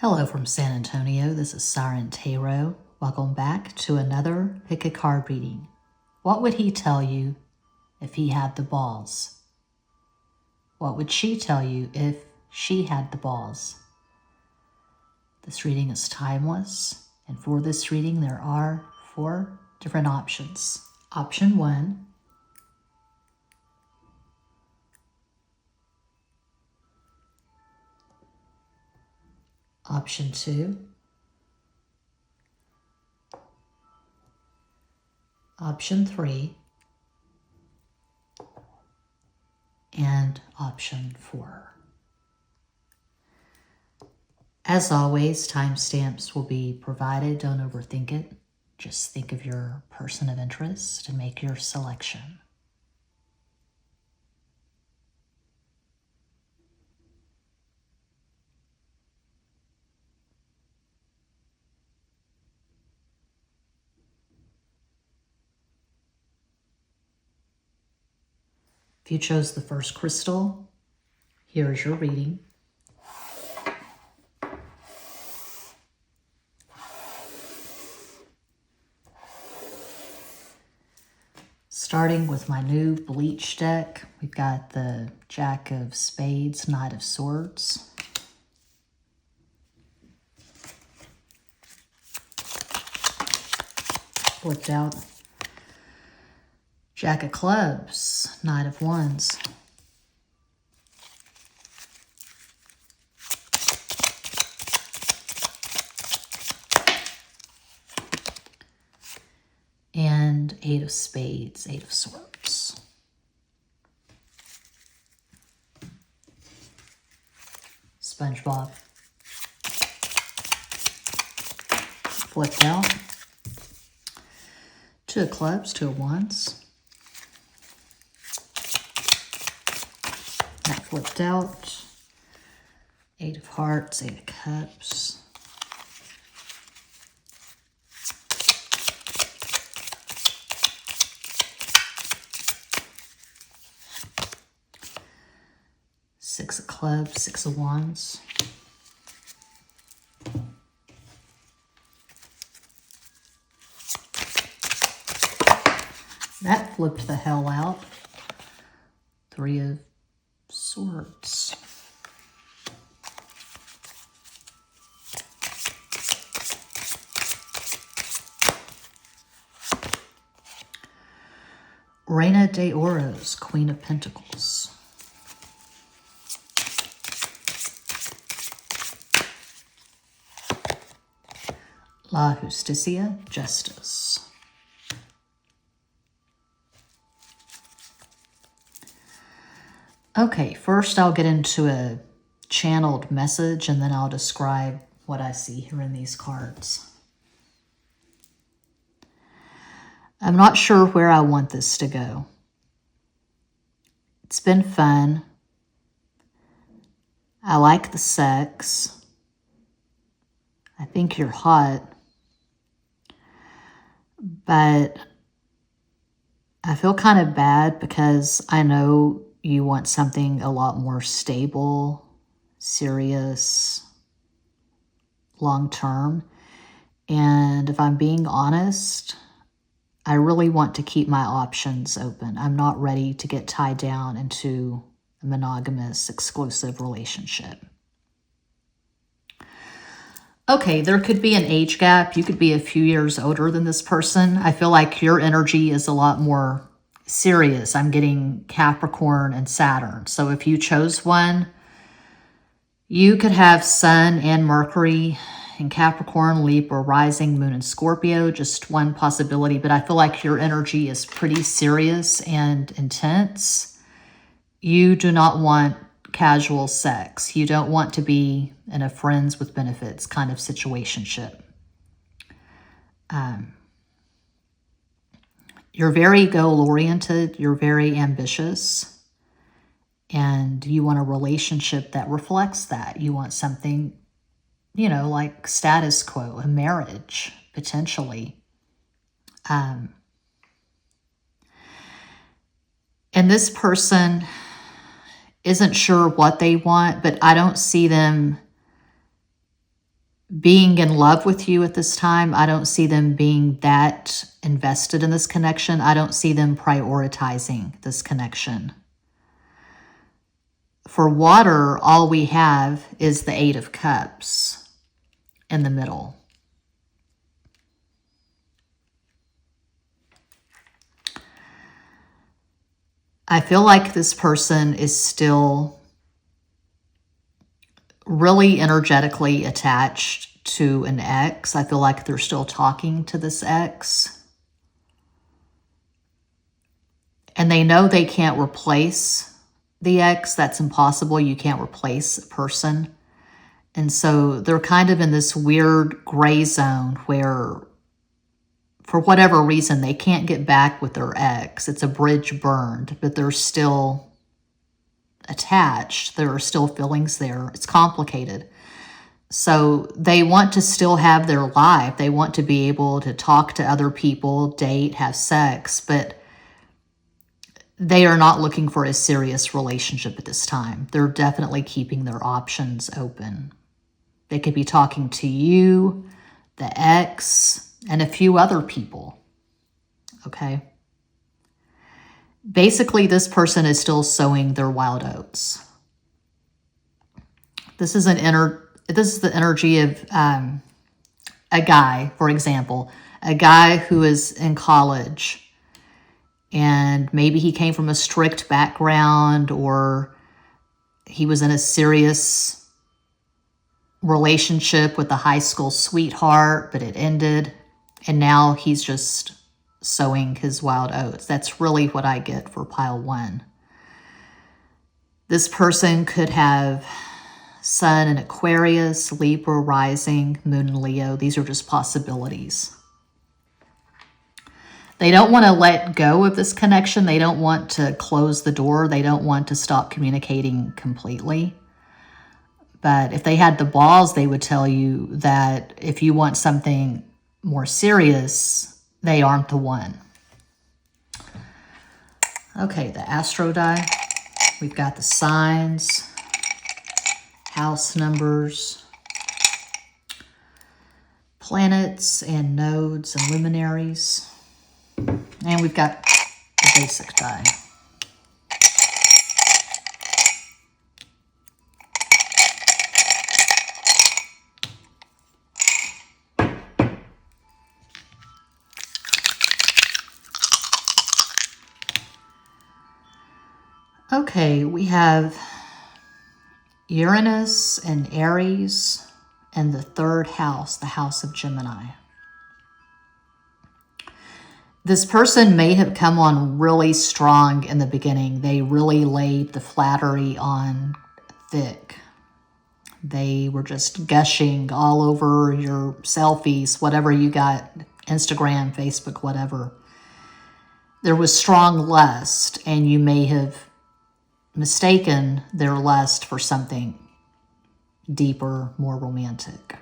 Hello from San Antonio, this is SIREN Tarot. Welcome back to another pick a card reading. What would he tell you if he had the balls? What would she tell you if she had the balls? This reading is timeless, and for this reading there are 4 different options. Option 1. Option 2. Option 3. And option 4. As always, timestamps will be provided. Don't overthink it. Just think of your person of interest and make your selection. If you chose the first crystal, here is your reading. Starting with my new bleach deck, we've got the Jack of Spades, Knight of Swords. Flipped out Jack of Clubs, Knight of Wands. And 8 of Spades, 8 of Swords. SpongeBob. Flipped out. 2 of Clubs, 2 of Wands. That flipped out. 8 of Hearts, 8 of Cups. Six of Clubs, 6 of Wands. That flipped the hell out. 3 of Swords. Reina de Oros, Queen of Pentacles. La Justicia, Justice. Okay, first I'll get into a channeled message and then I'll describe what I see here in these cards. I'm not sure where I want this to go. It's been fun. I like the sex. I think you're hot. But I feel kind of bad because I know you want something a lot more stable, serious, long-term. And if I'm being honest, I really want to keep my options open. I'm not ready to get tied down into a monogamous, exclusive relationship. Okay, there could be an age gap. You could be a few years older than this person. I feel like your energy is a lot more serious. I'm getting Capricorn and Saturn. So if you chose one, you could have Sun and Mercury in Capricorn, Libra, Rising, Moon, and Scorpio. Just one possibility, but I feel like your energy is pretty serious and intense. You do not want casual sex. You don't want to be in a friends with benefits kind of situationship. You're very goal-oriented. You're very ambitious. And you want a relationship that reflects that. You want something, you know, like status quo, a marriage, potentially. And this person isn't sure what they want, but I don't see them being in love with you at this time. I don't see them being that invested in this connection. I don't see them prioritizing this connection. For water, all we have is the Eight of Cups in the middle. I feel like this person is still really energetically attached to an ex. I feel like they're still talking to this ex. And they know they can't replace the ex. That's impossible. You can't replace a person. And so they're kind of in this weird gray zone where, for whatever reason, they can't get back with their ex. It's a bridge burned, but they're still attached. There are still feelings there. It's complicated. So they want to still have their life. They want to be able to talk to other people, date, have sex, but they are not looking for a serious relationship at this time. They're definitely keeping their options open. They could be talking to you, the ex, and a few other people. Okay? Basically, this person is still sowing their wild oats. This is the energy of a guy, for example, a guy who is in college, and maybe he came from a strict background, or he was in a serious relationship with a high school sweetheart, but it ended, and now he's just sowing his wild oats. That's really what I get for pile 1. This person could have Sun in Aquarius, Libra rising, Moon in Leo. These are just possibilities. They don't want to let go of this connection. They don't want to close the door. They don't want to stop communicating completely. But if they had the balls, they would tell you that if you want something more serious, they aren't the one. Okay, the astro die. We've got the signs, house numbers, planets and nodes and luminaries. And we've got the basic die. Okay, we have Uranus and Aries and the 3rd house, the house of Gemini. This person may have come on really strong in the beginning. They really laid the flattery on thick. They were just gushing all over your selfies, whatever you got, Instagram, Facebook, whatever. There was strong lust, and you may have mistaken their lust for something deeper, more romantic.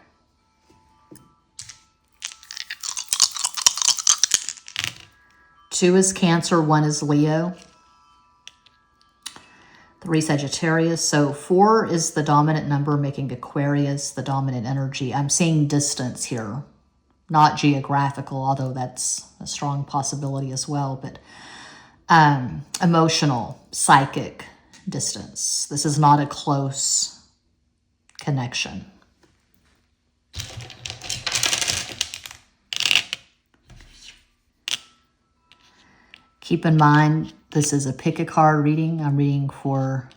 Two is Cancer, 1 is Leo, 3 Sagittarius. So 4 is the dominant number, making Aquarius the dominant energy. I'm seeing distance here, not geographical, although that's a strong possibility as well, but emotional, psychic distance. This is not a close connection. Keep in mind, this is a pick a card reading. I'm reading for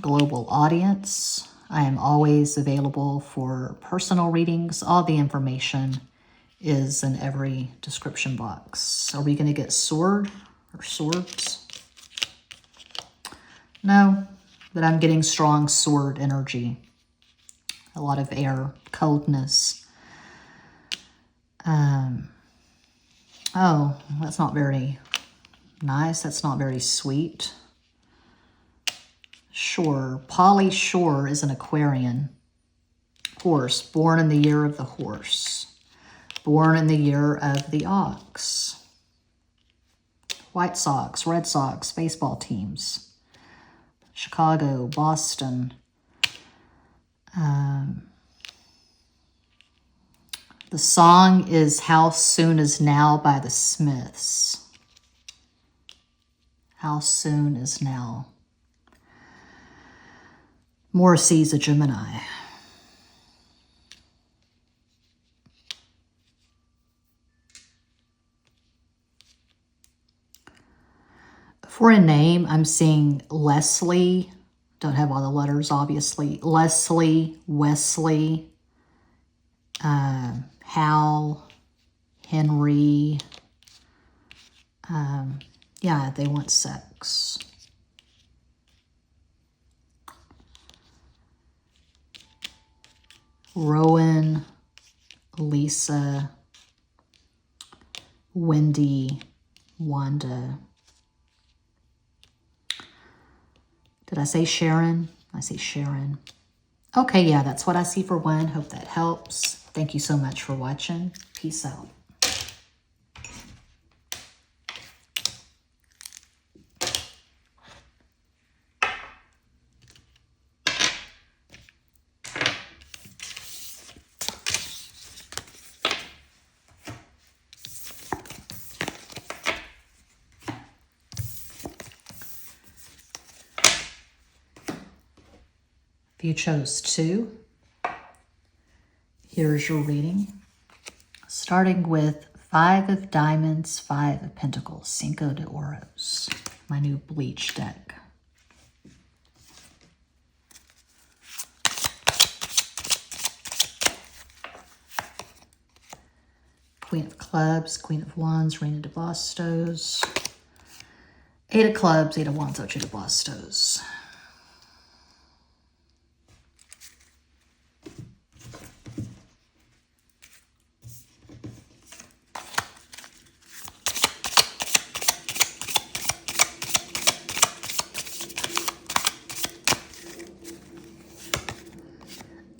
global audience. I am always available for personal readings. All the information is in every description box. Are we going to get sword or swords? No, but I'm getting strong sword energy. A lot of air, coldness. Oh, that's not very nice. That's not very sweet. Shore. Polly Shore is an Aquarian. Horse. Born in the year of the horse. Born in the year of the ox. White Sox, Red Sox, baseball teams. Chicago, Boston. The song is How Soon Is Now by the Smiths. How soon is now? Morrissey's a Gemini. For a name, I'm seeing Leslie. Don't have all the letters, obviously. Leslie, Wesley, Hal, Henry. Yeah, they want sex. Rowan, Lisa, Wendy, Wanda. Did I say Sharon? I say Sharon. Okay, yeah, that's what I see for one. Hope that helps. Thank you so much for watching. Peace out. If you chose 2, here's your reading. Starting with 5 of Diamonds, 5 of Pentacles, Cinco de Oros, my new bleach deck. Queen of Clubs, Queen of Wands, Reina de Bastos. 8 of Clubs, 8 of Wands, Ocho de Bastos.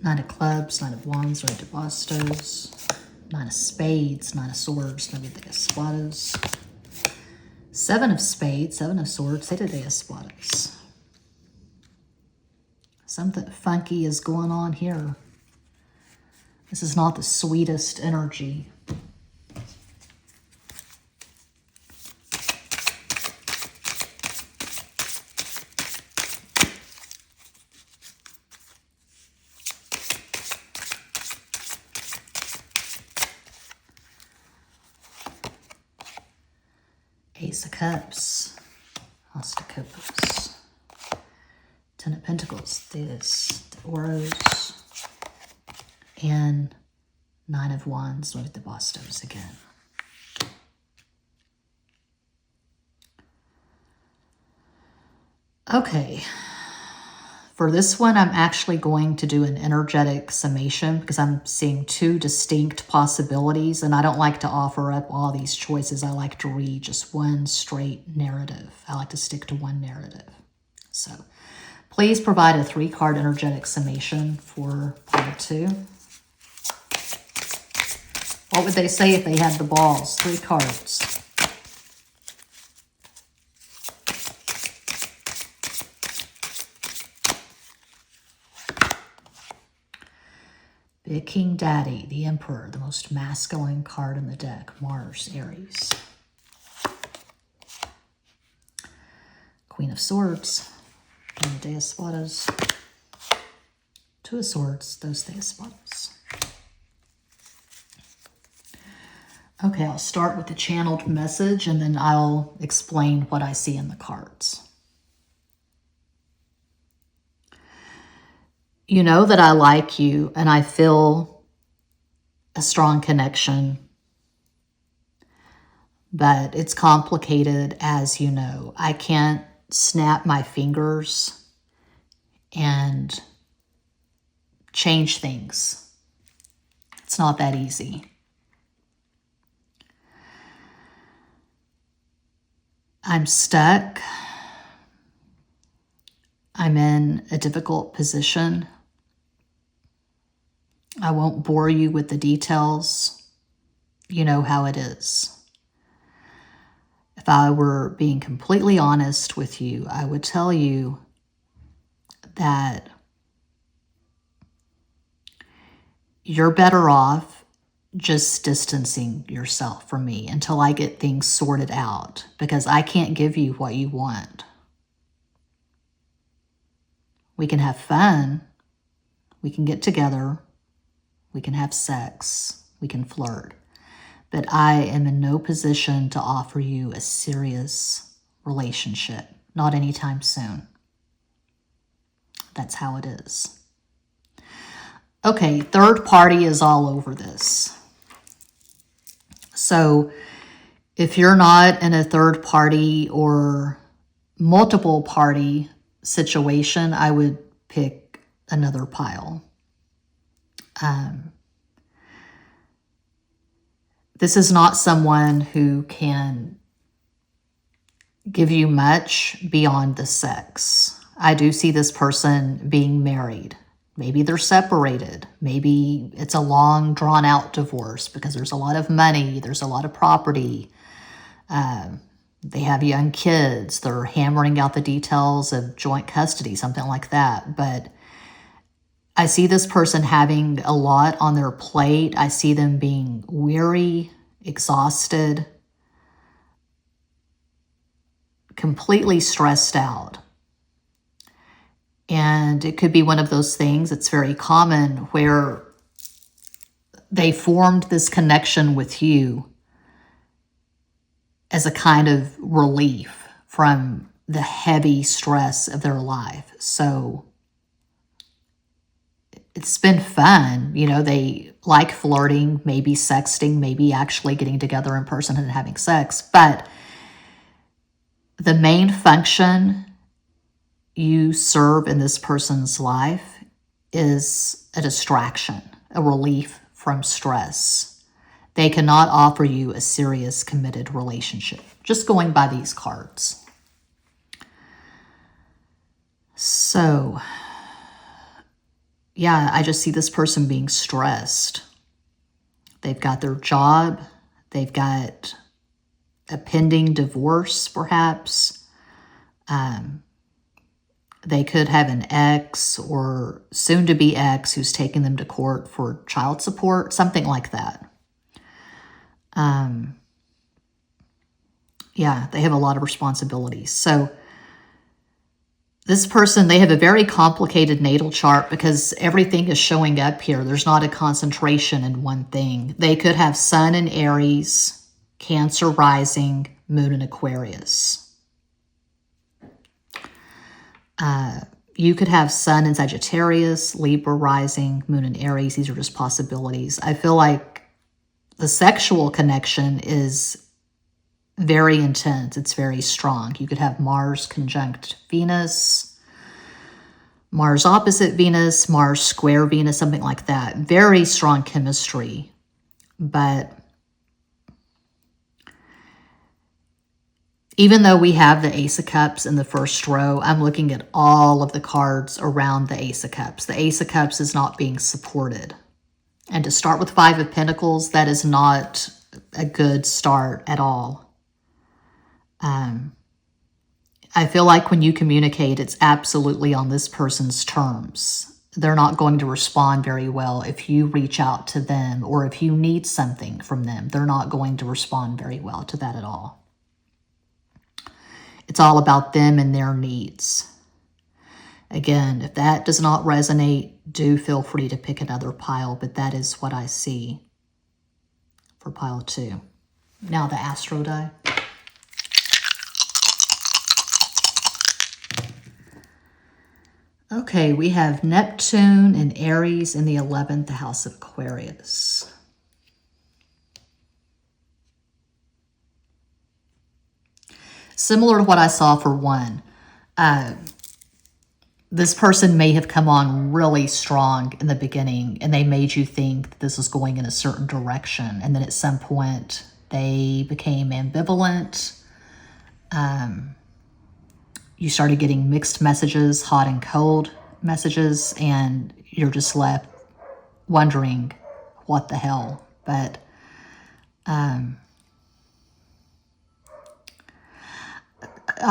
Nine of Clubs, 9 of Wands, Reina de Bastos. 9 of Spades, 9 of Swords, 9 de Espadas. 7 of Spades, 7 of Swords, 7 de Espadas. Something funky is going on here. This is not the sweetest energy. Ace of Cups, As de Copas, 10 of Pentacles, this, the Oros, and 9 of Wands with the Bastos again. Okay, for this one, I'm actually going to do an energetic summation because I'm seeing 2 distinct possibilities, and I don't like to offer up all these choices. I like to read just one straight narrative. I like to stick to one narrative. So please provide a 3-card energetic summation for part 2. What would they say if they had the balls? 3 cards. The King Daddy, the Emperor, the most masculine card in the deck, Mars, Aries. Queen of Swords, Reina de Espadas. 2 of Swords, Dos de Espadas. Okay, I'll start with the channeled message and then I'll explain what I see in the cards. You know that I like you and I feel a strong connection, but it's complicated, as you know. I can't snap my fingers and change things. It's not that easy. I'm stuck. I'm in a difficult position. I won't bore you with the details. You know how it is. If I were being completely honest with you, I would tell you that you're better off just distancing yourself from me until I get things sorted out, because I can't give you what you want. We can have fun. We can get together. We can have sex. We can flirt. But I am in no position to offer you a serious relationship. Not anytime soon. That's how it is. Okay, third party is all over this. So if you're not in a third party or multiple party situation, I would pick another pile. This is not someone who can give you much beyond the sex. I do see this person being married. Maybe they're separated. Maybe it's a long, drawn-out divorce because there's a lot of money, there's a lot of property. They have young kids. They're hammering out the details of joint custody, something like that. But I see this person having a lot on their plate. I see them being weary, exhausted, completely stressed out. And it could be one of those things, it's very common, where they formed this connection with you as a kind of relief from the heavy stress of their life. So it's been fun. You know, they like flirting, maybe sexting, maybe actually getting together in person and having sex. But the main function you serve in this person's life is a distraction, a relief from stress. They cannot offer you a serious, committed relationship. Just going by these cards. So, yeah, I just see this person being stressed. They've got their job. They've got a pending divorce, perhaps. They could have an ex or soon-to-be ex who's taking them to court for child support, something like that. Yeah, they have a lot of responsibilities. So this person, they have a very complicated natal chart because everything is showing up here. There's not a concentration in one thing. They could have Sun in Aries, Cancer rising, Moon in Aquarius. You could have Sun in Sagittarius, Libra rising, Moon in Aries. These are just possibilities. I feel like the sexual connection is very intense. It's very strong. You could have Mars conjunct Venus, Mars opposite Venus, Mars square Venus, something like that. Very strong chemistry. But even though we have the Ace of Cups in the first row, I'm looking at all of the cards around the Ace of Cups. The Ace of Cups is not being supported. And to start with Five of Pentacles, that is not a good start at all. I feel like when you communicate, it's absolutely on this person's terms. They're not going to respond very well if you reach out to them or if you need something from them. They're not going to respond very well to that at all. It's all about them and their needs. Again, if that does not resonate, do feel free to pick another pile, but that is what I see for pile 2. Now the Astro die. Okay, we have Neptune and Aries in the 11th house of Aquarius. Similar to what I saw for 1, this person may have come on really strong in the beginning and they made you think that this was going in a certain direction. And then at some point they became ambivalent. You started getting mixed messages, hot and cold messages, and you're just left wondering what the hell. But I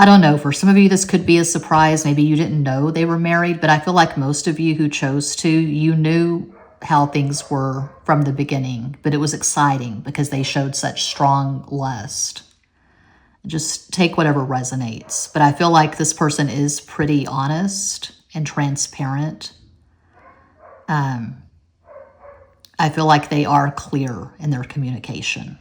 don't know, for some of you this could be a surprise. Maybe you didn't know they were married, but I feel like most of you who chose to, you knew how things were from the beginning, but it was exciting because they showed such strong lust. Just take whatever resonates. But I feel like this person is pretty honest and transparent. I feel like they are clear in their communication.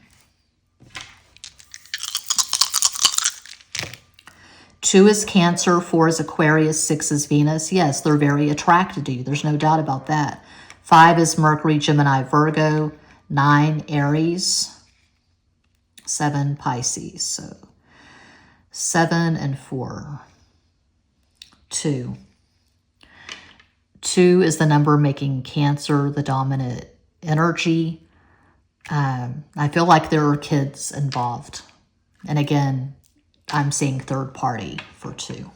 2 is Cancer, 4 is Aquarius, 6 is Venus. Yes, they're very attracted to you. There's no doubt about that. 5 is Mercury, Gemini, Virgo. 9, Aries. 7, Pisces. So 7 and 4. 2. 2 is the number making Cancer the dominant energy. I feel like there are kids involved. And again, I'm seeing third party for 2.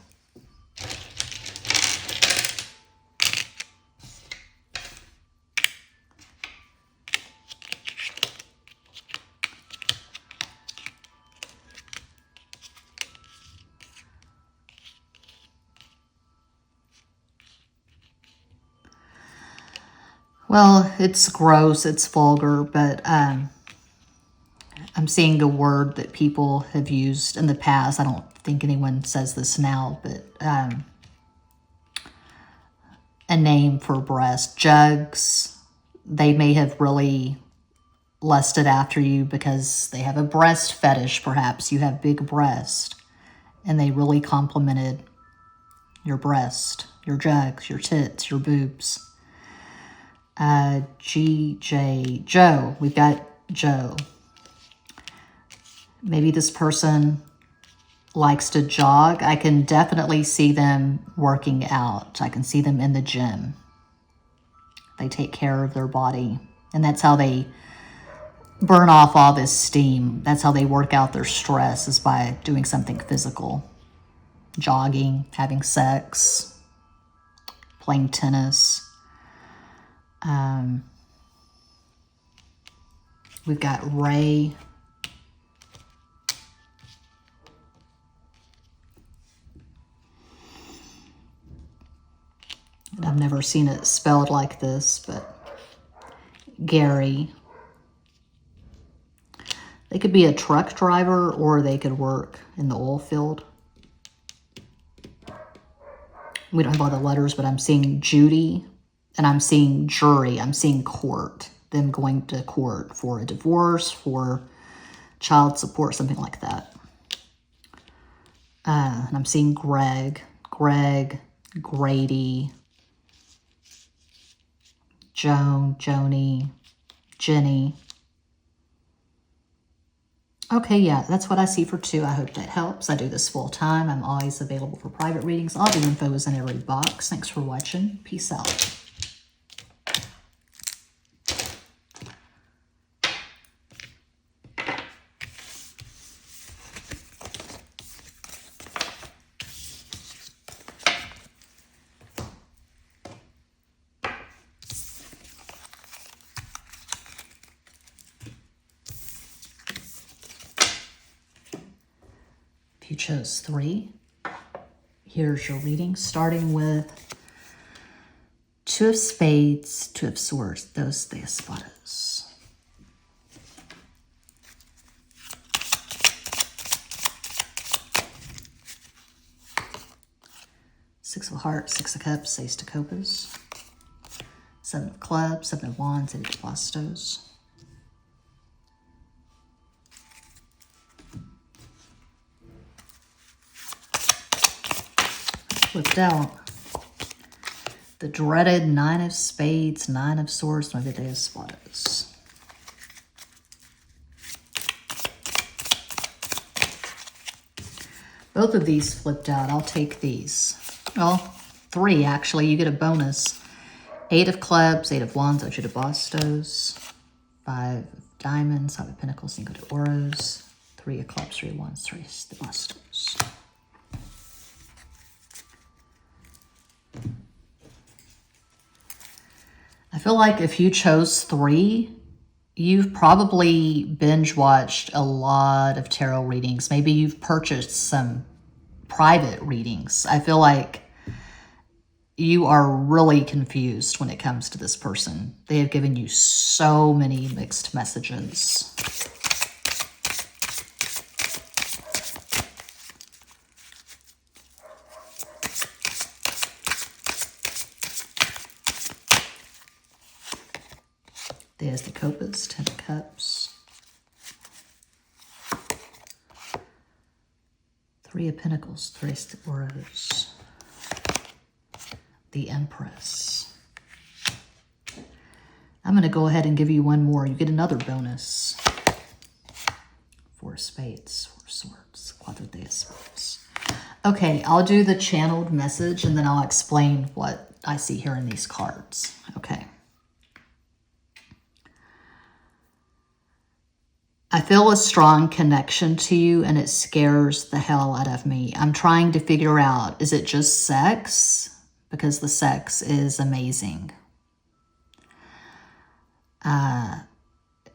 Well, it's gross, it's vulgar, but I'm seeing a word that people have used in the past. I don't think anyone says this now, but a name for breast. Jugs. They may have really lusted after you because they have a breast fetish, perhaps. You have big breast, and they really complimented your breast, your jugs, your tits, your boobs. Joe. We've got Joe. Maybe this person likes to jog. I can definitely see them working out. I can see them in the gym. They take care of their body. And that's how they burn off all this steam. That's how they work out their stress, is by doing something physical. Jogging, having sex, playing tennis. We've got Ray. And I've never seen it spelled like this, but Gary. They could be a truck driver, or they could work in the oil field. We don't have all the letters, but I'm seeing Judy. And I'm seeing jury, I'm seeing court, them going to court for a divorce, for child support, something like that. And I'm seeing Greg, Grady, Joan, Joni, Jenny. Okay, yeah, that's what I see for 2. I hope that helps. I do this full time. I'm always available for private readings. All the info is in every box. Thanks for watching. Peace out. You chose 3. Here's your reading, starting with 2 of Spades, 2 of Swords, dos de espadas. Six of Hearts, 6 of Cups, Ace de Copas, 7 of Clubs, 7 of Wands, 8 of Bastos. Flipped out the dreaded 9 of Spades, 9 of Swords, 9 de espadas. Both of these flipped out. I'll take these. Well, 3 actually. You get a bonus. 8 of Clubs, 8 of Wands, 8 de Bastos, 5 of Diamonds, 5 of Pentacles, 5 de Oros, 3 of Clubs, 3 of Wands, 3 de Bastos. I feel like if you chose 3, you've probably binge watched a lot of tarot readings. Maybe you've purchased some private readings. I feel like you are really confused when it comes to this person. They have given you so many mixed messages. There's the Copas, 10 of Cups. 3 of Pentacles, 3 of Oros. The Empress. I'm going to go ahead and give you one more. You get another bonus. 4 of Spades, 4 of Swords, Cuatro de Espadas. Okay, I'll do the channeled message and then I'll explain what I see here in these cards. Okay. I feel a strong connection to you and it scares the hell out of me. I'm trying to figure out, is it just sex? Because the sex is amazing.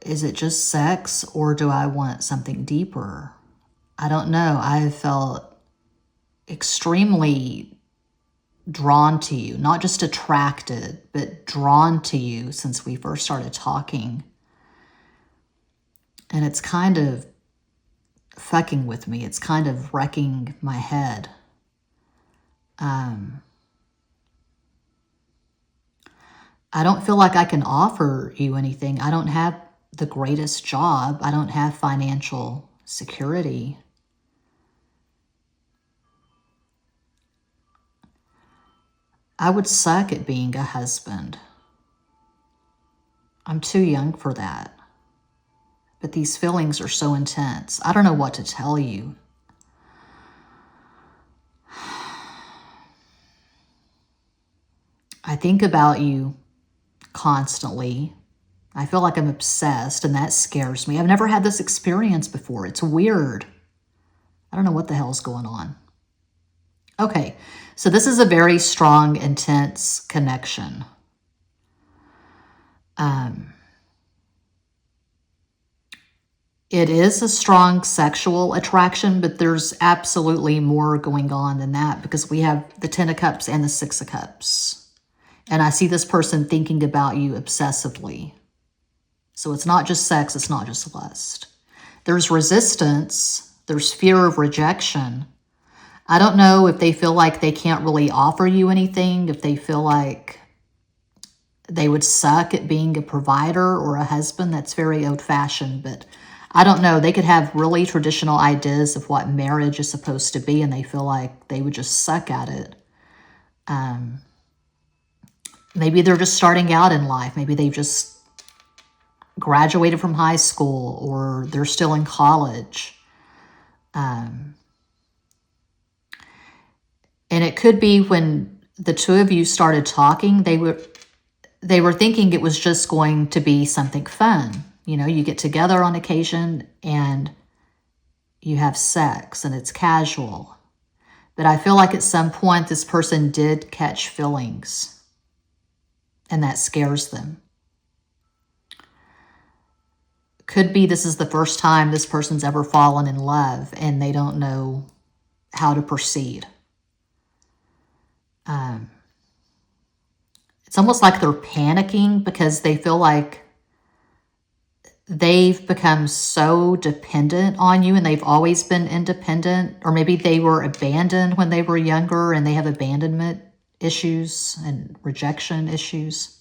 Is it just sex or do I want something deeper? I don't know. I felt extremely drawn to you, not just attracted, but drawn to you since we first started talking. And it's kind of fucking with me. It's kind of wrecking my head. I don't feel like I can offer you anything. I don't have the greatest job. I don't have financial security. I would suck at being a husband. I'm too young for that. But these feelings are so intense. I don't know what to tell you. I think about you constantly. I feel like I'm obsessed, and that scares me. I've never had this experience before. It's weird. I don't know what the hell's going on. Okay, so this is a very strong, intense connection. It is a strong sexual attraction, but there's absolutely more going on than that because we have the 10 of Cups and the 6 of Cups. And I see this person thinking about you obsessively. So it's not just sex, it's not just lust. There's resistance, there's fear of rejection. I don't know if they feel like they can't really offer you anything, if they feel like they would suck at being a provider or a husband. That's very old-fashioned, but I don't know. They could have really traditional ideas of what marriage is supposed to be, and they feel like they would just suck at it. Maybe they're just starting out in life. Maybe they've just graduated from high school, or they're still in college. And it could be when the two of you started talking, they were thinking it was just going to be something fun. You know, you get together on occasion and you have sex and it's casual. But I feel like at some point this person did catch feelings and that scares them. Could be this is the first time this person's ever fallen in love and they don't know how to proceed. It's almost like they're panicking because they feel like they've become so dependent on you and they've always been independent, or maybe they were abandoned when they were younger and they have abandonment issues and rejection issues.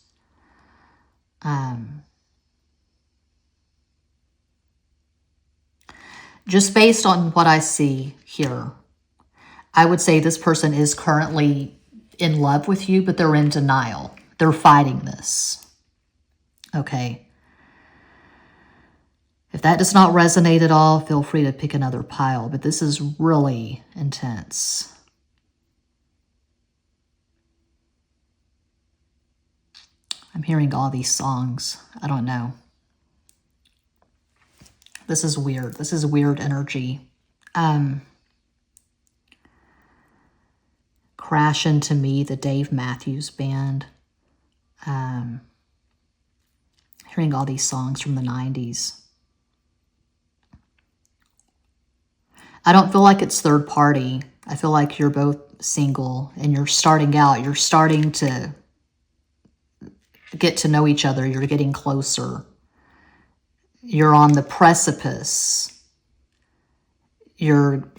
Just based on what I see here, I would say this person is currently in love with you, but they're in denial. They're fighting this. Okay. If that does not resonate at all, feel free to pick another pile, but this is really intense. I'm hearing all these songs. I don't know. This is weird. This is weird energy. Crash Into Me, the Dave Matthews Band. Hearing all these songs from the 90s. I don't feel like it's third party. I feel like you're both single and you're starting out, you're starting to get to know each other, you're getting closer, you're on the precipice, you're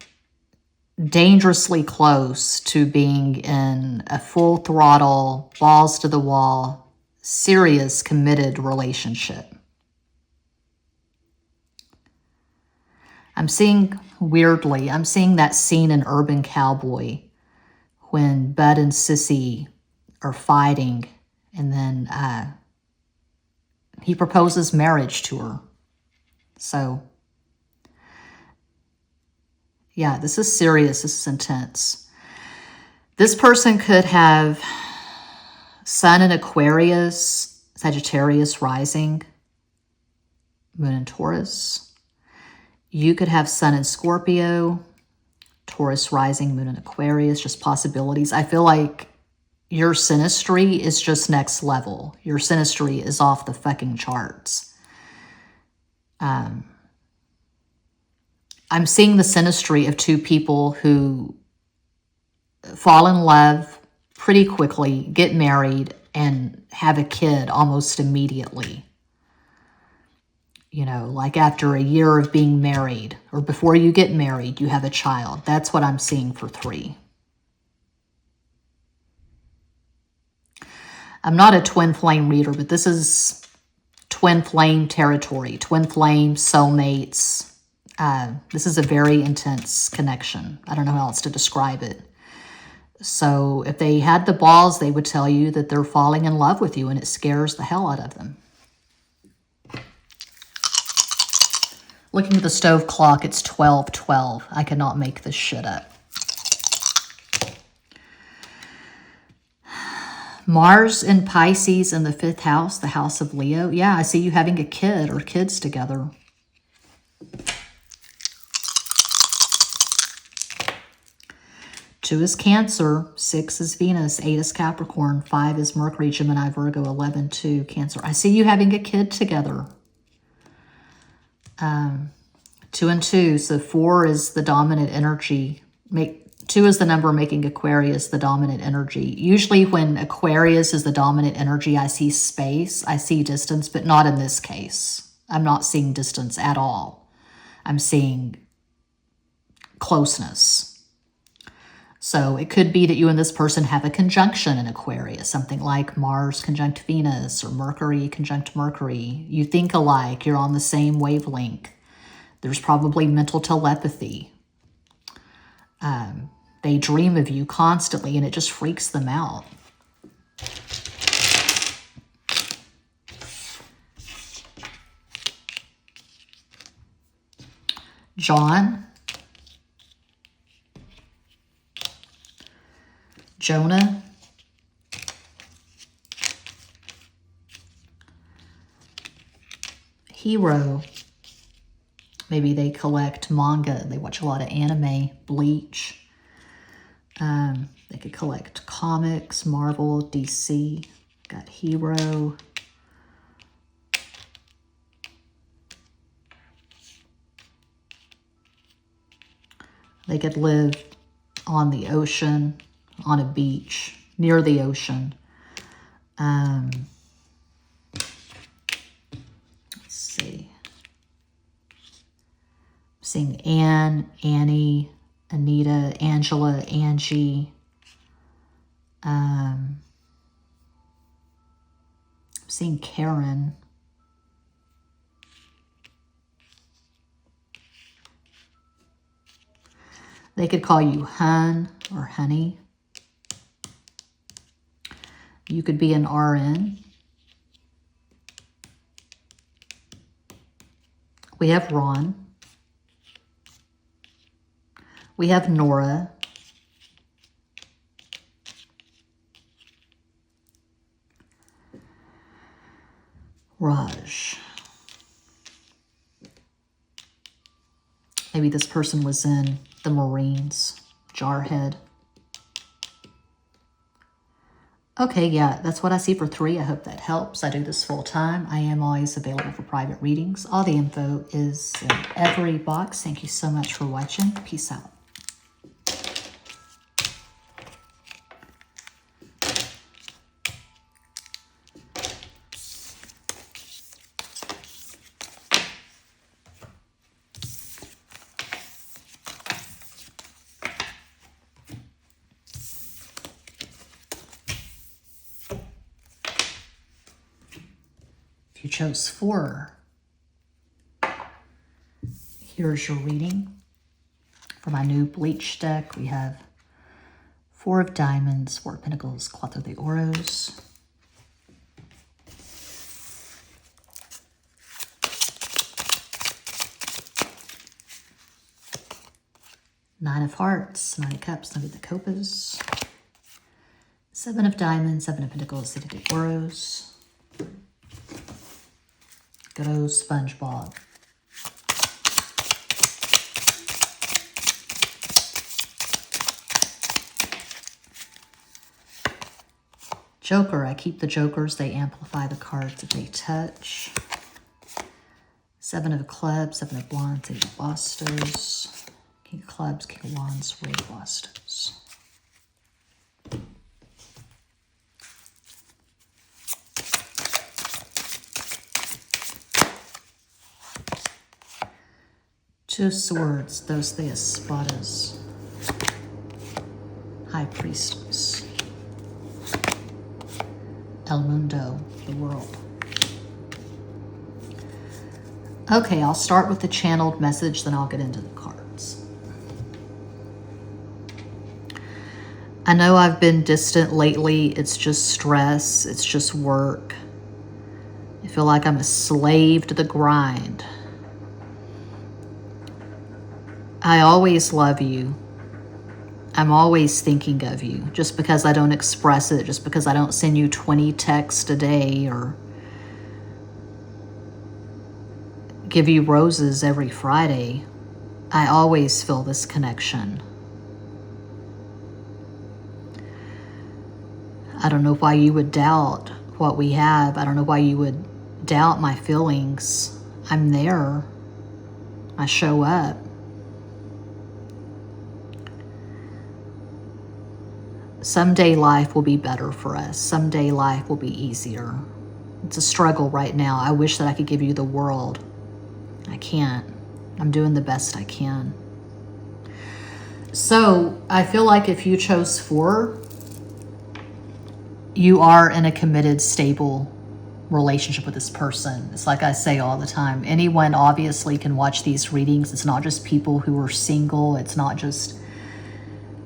dangerously close to being in a full throttle, balls to the wall, serious, committed relationship. I'm seeing, weirdly, I'm seeing that scene in Urban Cowboy when Bud and Sissy are fighting and then he proposes marriage to her. So, yeah, this is serious. This is intense. This person could have Sun in Aquarius, Sagittarius rising, Moon in Taurus. You could have Sun in Scorpio, Taurus rising, Moon in Aquarius, just possibilities. I feel like your synastry is just next level. Your synastry is off the fucking charts. I'm seeing the synastry of two people who fall in love pretty quickly, get married, and have a kid almost immediately. You know, like after a year of being married, or before you get married, you have a child. That's what I'm seeing for 3. I'm not a twin flame reader, but this is twin flame territory, twin flame, soulmates. This is a very intense connection. I don't know how else to describe it. So if they had the balls, they would tell you that they're falling in love with you, and it scares the hell out of them. Looking at the stove clock, it's 12:12. I cannot make this shit up. Mars in Pisces in the 5th house, the house of Leo. Yeah, I see you having a kid or kids together. Two is Cancer, 6 is Venus, 8 is Capricorn, 5 is Mercury, Gemini, Virgo, 11, 2, Cancer. I see you having a kid together. 2 and 2, so 4 is the dominant energy. 2 is the number making Aquarius the dominant energy. Usually when Aquarius is the dominant energy, I see space, I see distance, but not in this case. I'm not seeing distance at all. I'm seeing closeness. So it could be that you and this person have a conjunction in Aquarius, something like Mars conjunct Venus or Mercury conjunct Mercury. You think alike, you're on the same wavelength. There's probably mental telepathy. They dream of you constantly and it just freaks them out. John, Jonah, Hero. Maybe they collect manga. They watch a lot of anime, Bleach. They could collect comics, Marvel, DC. Got Hero. They could live on the ocean, on a beach, near the ocean. Let's see. I'm seeing Anne, Annie, Anita, Angela, Angie. I'm seeing Karen. They could call you Hun or Honey. You could be an RN. We have Ron. We have Nora. Raj. Maybe this person was in the Marines. Jarhead. Okay, yeah, that's what I see for 3. I hope that helps. I do this full time. I am always available for private readings. All the info is in every box. Thank you so much for watching. Peace out. You chose 4. Here's your reading. For my new bleach deck, we have 4 of Diamonds, 4 of Pentacles, Cuatro de Oros. Nine of Hearts, 9 of Cups, 9 of the Copas. 7 of Diamonds, 7 of Pentacles, 7 of Oros. Good old SpongeBob. Joker, I keep the jokers. They amplify the cards that they touch. 7 of Clubs, 7 of Wands, 8 of Bastos. King of Clubs, King of Wands, Ray of Bastos. Two of Swords, Dos de Espadas. High Priestess. El Mundo, the world. Okay, I'll start with the channeled message, then I'll get into the cards. I know I've been distant lately. It's just stress. It's just work. I feel like I'm a slave to the grind. I always love you. I'm always thinking of you. Just because I don't express it, just because I don't send you 20 texts a day or give you roses every Friday, I always feel this connection. I don't know why you would doubt what we have. I don't know why you would doubt my feelings. I'm there. I show up. Someday life will be better for us. Someday life will be easier. It's a struggle right now. I wish that I could give you the world. I can't. I'm doing the best I can. So I feel like if you chose 4, you are in a committed, stable relationship with this person. It's like I say all the time. Anyone obviously can watch these readings. It's not just people who are single. It's not just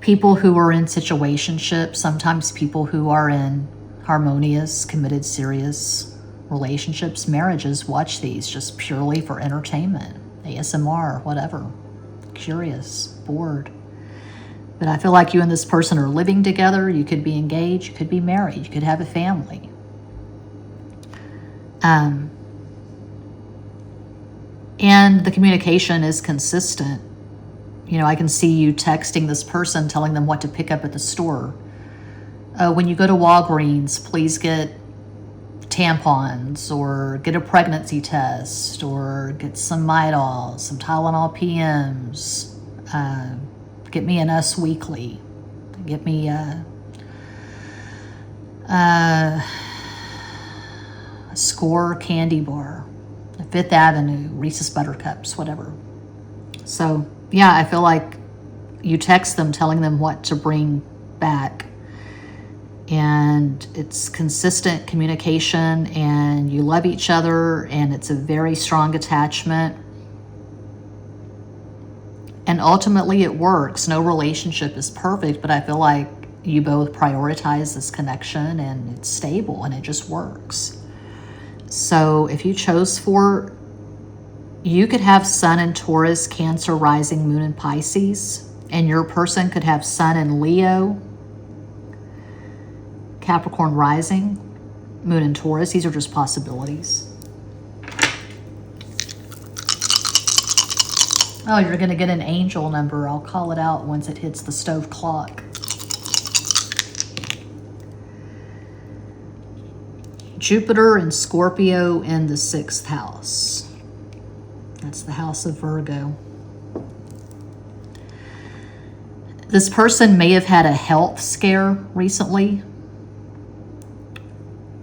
people who are in situationships. Sometimes people who are in harmonious, committed, serious relationships, marriages, watch these just purely for entertainment, ASMR, whatever. Curious, bored. But I feel like you and this person are living together. You could be engaged, you could be married, you could have a family. And the communication is consistent. You know, I can see you texting this person, telling them what to pick up at the store. When you go to Walgreens, please get tampons, or get a pregnancy test, or get some Midol, some Tylenol PMs. Get me an Us Weekly. Get me a Score candy bar, a Fifth Avenue, Reese's Buttercups, whatever. So yeah, I feel like you text them telling them what to bring back. And it's consistent communication, and you love each other, and it's a very strong attachment. And ultimately it works. No relationship is perfect, but I feel like you both prioritize this connection, and it's stable, and it just works. So if you chose 4, you could have Sun in Taurus, Cancer, Rising, Moon in Pisces, and your person could have Sun in Leo, Capricorn Rising, Moon in Taurus. These are just possibilities. Oh, you're going to get an angel number. I'll call it out once it hits the stove clock. Jupiter and Scorpio in the 6th house. That's the house of Virgo. This person may have had a health scare recently.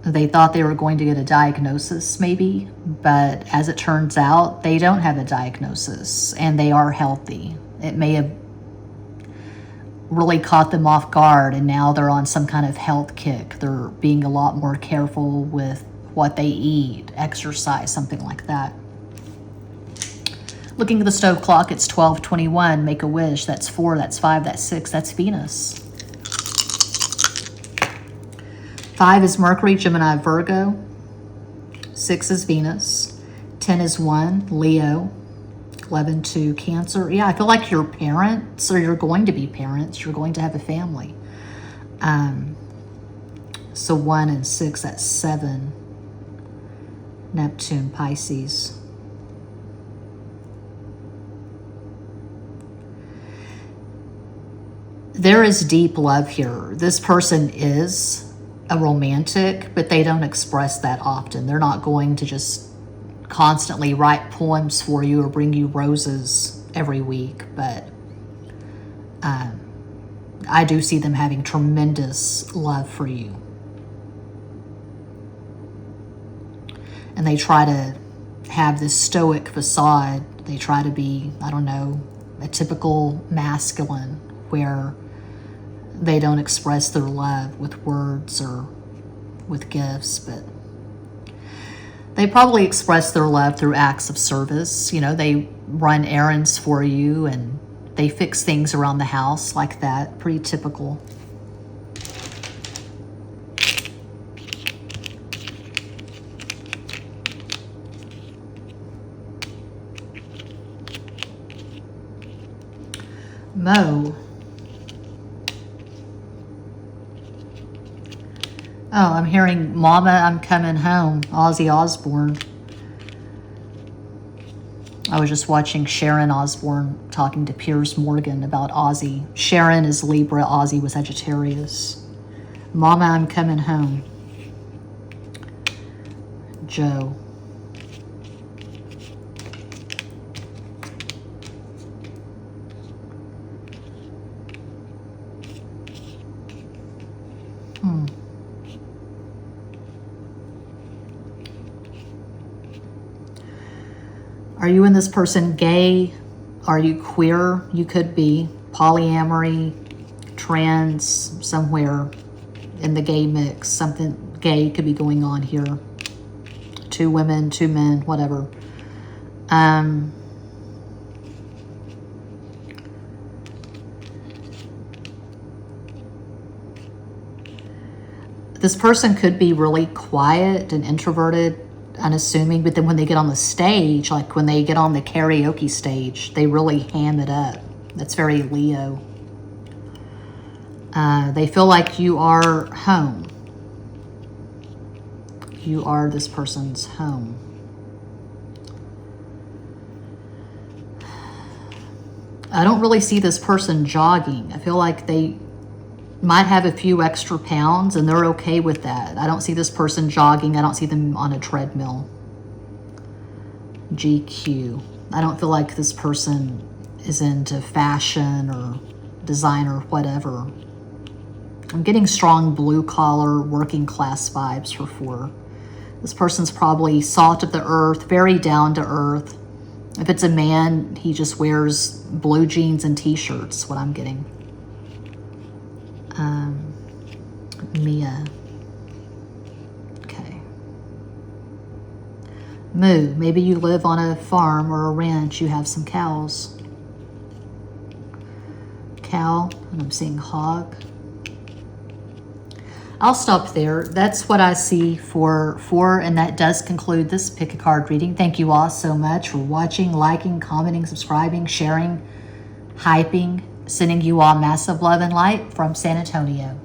They thought they were going to get a diagnosis maybe, but as it turns out, they don't have a diagnosis and they are healthy. It may have really caught them off guard, and now they're on some kind of health kick. They're being a lot more careful with what they eat, exercise, something like that. Looking at the stove clock, it's 12:21. Make a wish. That's 4, that's 5, that's 6, that's Venus. 5 is Mercury, Gemini, Virgo. 6 is Venus. 10 is 1, Leo. 11, 2, Cancer. Yeah, I feel like you're parents, or you're going to be parents. You're going to have a family. So 1 and 6, that's 7. Neptune, Pisces. There is deep love here. This person is a romantic, but they don't express that often. They're not going to just constantly write poems for you or bring you roses every week, but I do see them having tremendous love for you. And they try to have this stoic facade. They try to be, I don't know, a typical masculine, where they don't express their love with words or with gifts, but they probably express their love through acts of service. You know, they run errands for you and they fix things around the house like that. Pretty typical. Mo. Oh, I'm hearing Mama, I'm Coming Home, Ozzy Osbourne. I was just watching Sharon Osbourne talking to Piers Morgan about Ozzy. Sharon is Libra, Ozzy was Sagittarius. Mama, I'm Coming Home. Joe. Are you and this person gay? Are you queer? You could be. Polyamory, trans, somewhere in the gay mix. Something gay could be going on here. 2 women, 2 men, whatever. This person could be really quiet and introverted, unassuming, but then when they get on the stage, like when they get on the karaoke stage, they really ham it up. That's very Leo. They feel like you are home. You are this person's home. I don't really see this person jogging. I feel like they might have a few extra pounds and they're okay with that. I don't see this person jogging. I don't see them on a treadmill. GQ. I don't feel like this person is into fashion or design or whatever. I'm getting strong blue collar working class vibes for 4. This person's probably salt of the earth, very down to earth. If it's a man, he just wears blue jeans and t-shirts, what I'm getting. Mia. Okay. Moo. Maybe you live on a farm or a ranch. You have some cows. Cow. And I'm seeing hog. I'll stop there. That's what I see for 4, and that does conclude this pick a card reading. Thank you all so much for watching, liking, commenting, subscribing, sharing, hyping, sending you all massive love and light from San Antonio.